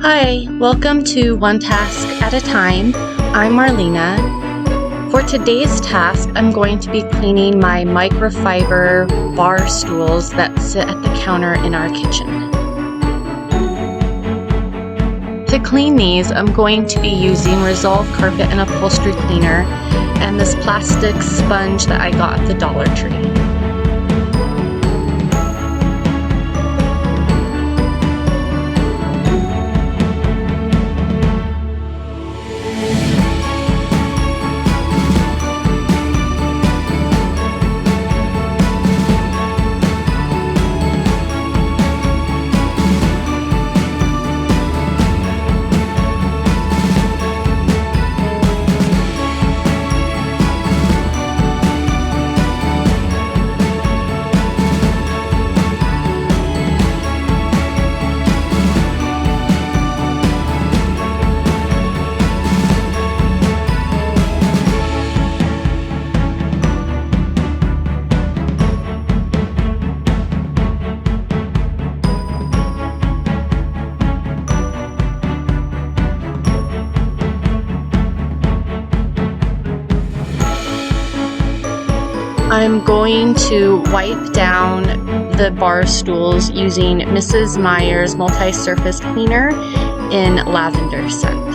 Hi, welcome to One Task at a Time. I'm Marlena. For today's task, I'm going to be cleaning my microfiber bar stools that sit at the counter in our kitchen. To clean these, I'm going to be using Resolve Carpet and Upholstery Cleaner and this plastic sponge that I got at the Dollar Tree. I'm going to wipe down the bar stools using Mrs. Meyer's multi-surface cleaner in lavender scent.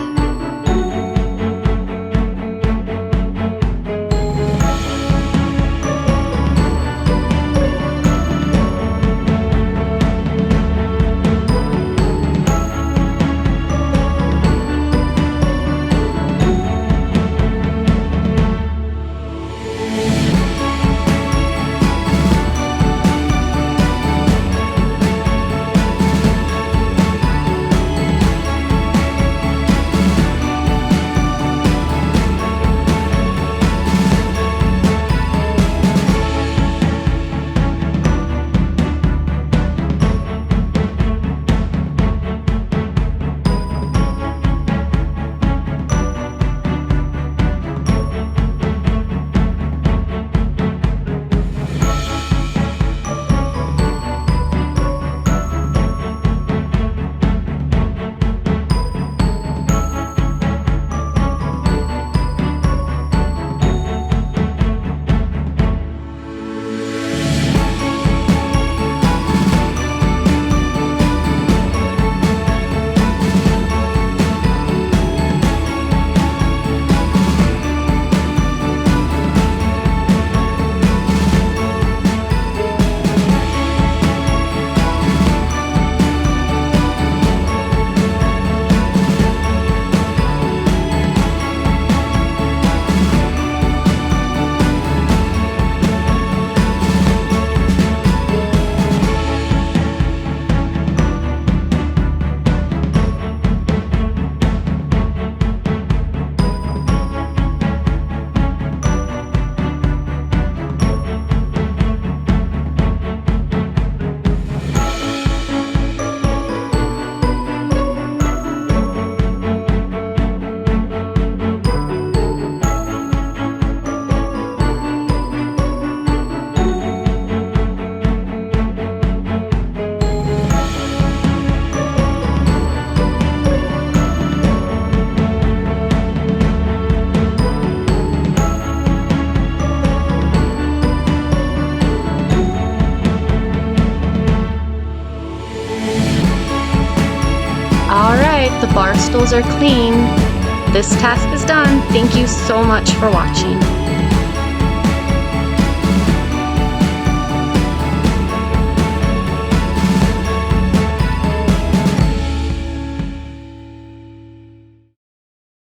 Alright, the bar stools are clean. This task is done. Thank you so much for watching.